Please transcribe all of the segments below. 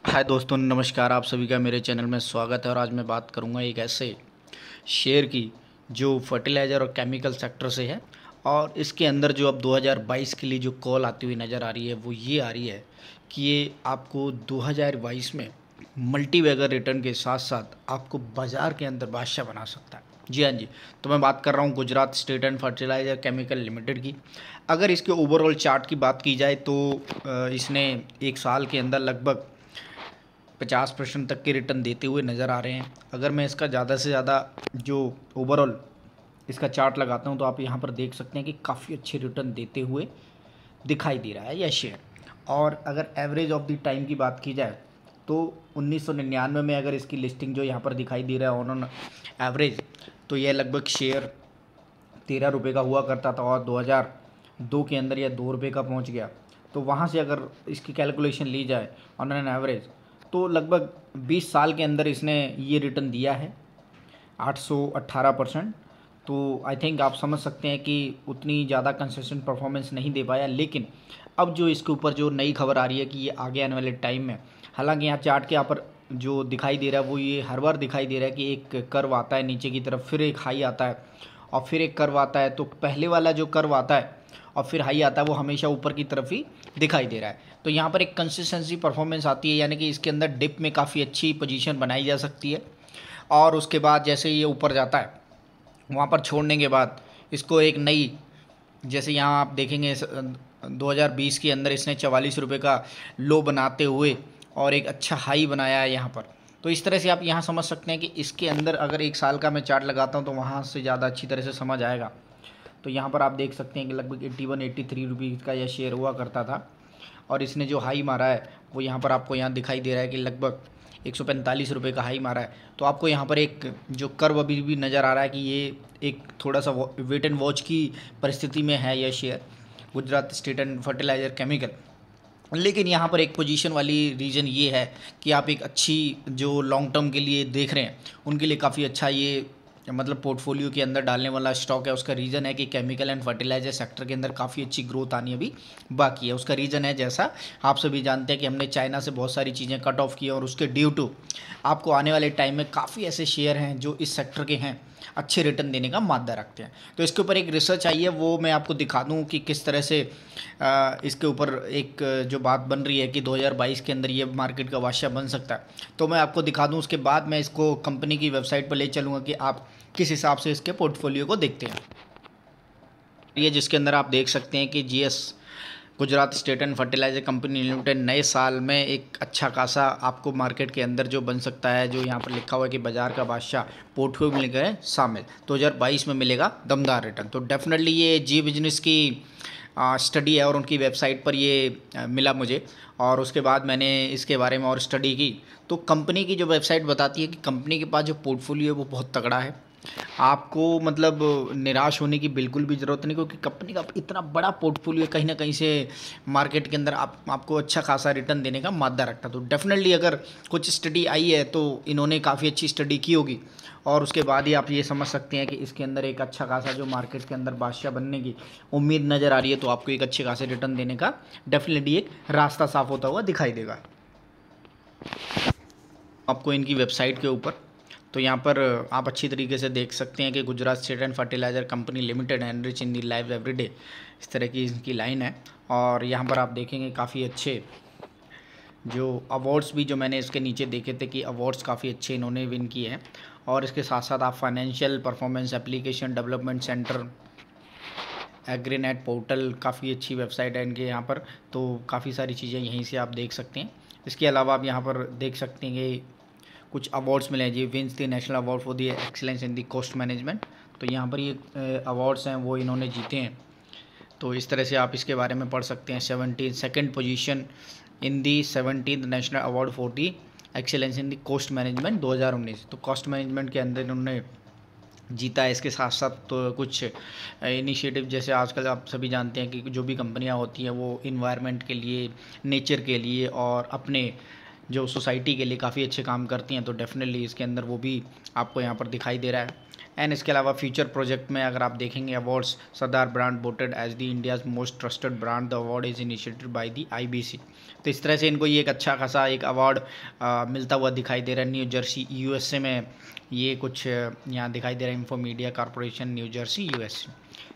हाय दोस्तों, नमस्कार। आप सभी का मेरे चैनल में स्वागत है। और आज मैं बात करूंगा एक ऐसे शेयर की जो फर्टिलाइज़र और केमिकल सेक्टर से है। और इसके अंदर जो अब 2022 के लिए जो कॉल आती हुई नज़र आ रही है वो ये आ रही है कि ये आपको 2022 में मल्टी बैगर रिटर्न के साथ साथ आपको बाज़ार के अंदर बादशाह बना सकता है। जी हाँ जी। तो मैं बात कर रहा हूँ Gujarat state and fertiliser chemical limited की। अगर इसके ओवरऑल चार्ट की बात की जाए तो इसने एक साल के अंदर लगभग 50% तक के रिटर्न देते हुए नज़र आ रहे हैं। अगर मैं इसका ज़्यादा से ज़्यादा जो ओवरऑल इसका चार्ट लगाता हूं तो आप यहां पर देख सकते हैं कि काफ़ी अच्छे रिटर्न देते हुए दिखाई दे रहा है यह शेयर। और अगर एवरेज ऑफ द टाइम की बात की जाए तो 1999 में अगर इसकी लिस्टिंग जो यहाँ पर दिखाई दे रहा है ऑन एवरेज, तो यह लगभग शेयर 13 रुपये का हुआ करता था और 2002 के अंदर यह 2 रुपये का पहुँच गया। तो वहाँ से अगर इसकी कैलकुलेशन ली जाए ऑन एन एवरेज तो लगभग 20 साल के अंदर इसने ये रिटर्न दिया है 818%। तो आई थिंक आप समझ सकते हैं कि उतनी ज़्यादा कंसिस्टेंट परफॉर्मेंस नहीं दे पाया। लेकिन अब जो इसके ऊपर जो नई खबर आ रही है कि ये आगे आने वाले टाइम में, हालांकि यहाँ चार्ट के यहाँ पर जो दिखाई दे रहा है वो ये हर बार दिखाई दे रहा है कि एक कर्व आता है नीचे की तरफ, फिर एक हाई आता है और फिर एक कर्व आता है। तो पहले वाला जो कर्व आता है और फिर हाई आता है वो हमेशा ऊपर की तरफ ही दिखाई दे रहा है। तो यहाँ पर एक कंसिस्टेंसी परफॉर्मेंस आती है, यानी कि इसके अंदर डिप में काफ़ी अच्छी पोजीशन बनाई जा सकती है। और उसके बाद जैसे ये ऊपर जाता है वहाँ पर छोड़ने के बाद इसको एक नई, जैसे यहाँ आप देखेंगे 2020 के अंदर इसने 44 रुपये का लो बनाते हुए और एक अच्छा हाई बनाया है यहाँ पर। तो इस तरह से आप यहाँ समझ सकते हैं कि इसके अंदर अगर एक साल का मैं चार्ट लगाता हूँ तो वहाँ से ज़्यादा अच्छी तरह से समझ आएगा। तो यहाँ पर आप देख सकते हैं कि लगभग 81-83 रुपीज़ का यह शेयर हुआ करता था और इसने जो हाई मारा है वो यहाँ पर आपको यहाँ दिखाई दे रहा है कि लगभग 145 रुपये का हाई मारा है। तो आपको यहाँ पर एक जो कर्व अभी भी नज़र आ रहा है कि ये एक थोड़ा सा वेट एंड वॉच की परिस्थिति में है यह share Gujarat state and fertiliser chemical. लेकिन यहाँ पर एक पोजीशन वाली रीज़न ये है कि आप एक अच्छी जो लॉन्ग टर्म के लिए देख रहे हैं उनके लिए काफ़ी अच्छा ये मतलब पोर्टफोलियो के अंदर डालने वाला स्टॉक है। उसका रीज़न है कि केमिकल एंड फर्टिलाइजर सेक्टर के अंदर काफ़ी अच्छी ग्रोथ आनी अभी बाकी है। उसका रीज़न है, जैसा आप सभी जानते हैं कि हमने चाइना से बहुत सारी चीज़ें कट ऑफ की और उसके ड्यू टू आपको आने वाले टाइम में काफ़ी ऐसे शेयर हैं जो इस सेक्टर के हैं अच्छे रिटर्न देने का मादा रखते हैं। तो इसके ऊपर एक रिसर्च आई है, वो मैं आपको दिखा दूं कि किस तरह से इसके ऊपर एक जो बात बन रही है कि 2022 के अंदर ये मार्केट का बादशाह बन सकता है। तो मैं आपको दिखा दूं, उसके बाद मैं इसको कंपनी की वेबसाइट पर ले चलूँगा कि आप किस हिसाब से इसके पोर्टफोलियो को देखते हैं। ये जिसके अंदर आप देख सकते हैं कि GS Gujarat state and fertiliser company limited नए साल में एक अच्छा खासा आपको मार्केट के अंदर जो बन सकता है, जो यहाँ पर लिखा हुआ है कि बाजार का बादशाह पोर्टफोलियो मिल गए शामिल 2022 में मिलेगा दमदार रिटर्न। तो डेफिनेटली ये जी बिजनेस की स्टडी है और उनकी वेबसाइट पर ये मिला मुझे और उसके बाद मैंने इसके बारे में और स्टडी की। तो कंपनी की जो वेबसाइट बताती है कि कंपनी के पास जो पोर्टफोलियो है वो बहुत तगड़ा है। आपको मतलब निराश होने की बिल्कुल भी ज़रूरत नहीं, क्योंकि कंपनी का इतना बड़ा पोर्टफोलियो कहीं ना कहीं से मार्केट के अंदर आपको अच्छा खासा रिटर्न देने का मादा रखता। तो डेफिनेटली अगर कुछ स्टडी आई है तो इन्होंने काफ़ी अच्छी स्टडी की होगी और उसके बाद ही आप ये समझ सकते हैं कि इसके अंदर एक अच्छा खासा जो मार्केट के अंदर बादशाह बनने की उम्मीद नज़र आ रही है। तो आपको एक अच्छे खासे रिटर्न देने का डेफिनेटली एक रास्ता साफ होता हुआ दिखाई देगा आपको इनकी वेबसाइट के ऊपर। तो यहाँ पर आप अच्छी तरीके से देख सकते हैं कि Gujarat state and fertiliser company limited enrich in the live everyday, इस तरह की इनकी लाइन है। और यहाँ पर आप देखेंगे काफ़ी अच्छे जो अवार्ड्स भी जो मैंने इसके नीचे देखे थे कि अवार्ड्स काफ़ी अच्छे इन्होंने विन किए हैं। और इसके साथ साथ आप financial performance application development centre Agrinet portal, काफ़ी अच्छी वेबसाइट है इनके यहाँ पर। तो काफ़ी सारी चीज़ें यहीं से आप देख सकते हैं। इसके अलावा आप यहाँ पर देख सकते हैं कि कुछ अवार्ड्स मिले हैं जी। Wins the national award for the excellence in the cost management. तो यहाँ पर ये अवार्ड्स हैं वो इन्होंने जीते हैं। तो इस तरह से आप इसके बारे में पढ़ सकते हैं। 72nd position in the 17th national award for the excellence in the cost management 2019। तो कॉस्ट मैनेजमेंट के अंदर इन्होंने जीता है। इसके साथ साथ तो कुछ इनिशिएटिव, जैसे आजकल आप सभी जानते हैं कि जो भी कंपनियां होती हैं वो इन्वायरमेंट के लिए, नेचर के लिए और अपने जो सोसाइटी के लिए काफ़ी अच्छे काम करती हैं। तो डेफिनेटली इसके अंदर वो भी आपको यहाँ पर दिखाई दे रहा है। एंड इसके अलावा फ्यूचर प्रोजेक्ट में अगर आप देखेंगे awards, Sardar brand voted as the India's most trusted brand, the award is initiated by the IBC। तो इस तरह से इनको ये एक अच्छा खासा एक अवार्ड मिलता हुआ दिखाई दे रहा है। न्यू जर्सी USA में ये कुछ यहाँ दिखाई दे रहा है, info media corporation new Jersey USA।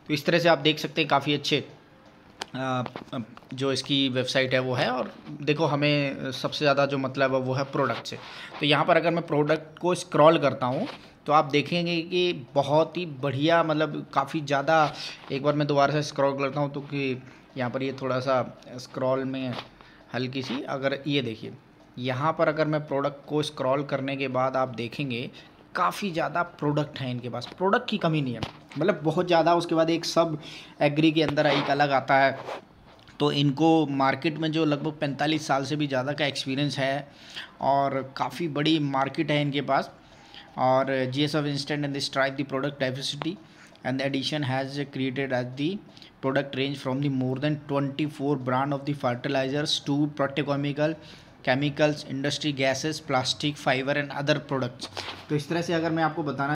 तो इस तरह से आप देख सकते हैं काफ़ी अच्छे जो इसकी वेबसाइट है वो है। और देखो हमें सबसे ज़्यादा जो मतलब है वो है प्रोडक्ट से। तो यहाँ पर अगर मैं प्रोडक्ट को स्क्रॉल करता हूँ तो आप देखेंगे कि बहुत ही बढ़िया मतलब काफ़ी ज़्यादा, एक बार मैं दोबारा से स्क्रॉल करता हूँ तो कि यहाँ पर ये थोड़ा सा स्क्रॉल में हल्की सी, अगर ये देखिए यहाँ पर अगर मैं प्रोडक्ट को स्क्रॉल करने के बाद आप देखेंगे काफ़ी ज़्यादा प्रोडक्ट हैं इनके पास, प्रोडक्ट की कमी नहीं है, मतलब बहुत ज़्यादा। उसके बाद एक सब एग्री के अंदर एक अलग आता है। तो इनको मार्केट में जो लगभग 45 साल से भी ज़्यादा का एक्सपीरियंस है और काफ़ी बड़ी मार्केट है इनके पास। और GS of Instant and they strive the product diversity and the addition has created as the product range from the more than 24 brand of the fertilizers to petrochemical chemicals, industry gases, plastic, fiber and other products। तो इस तरह से अगर मैं आपको बताना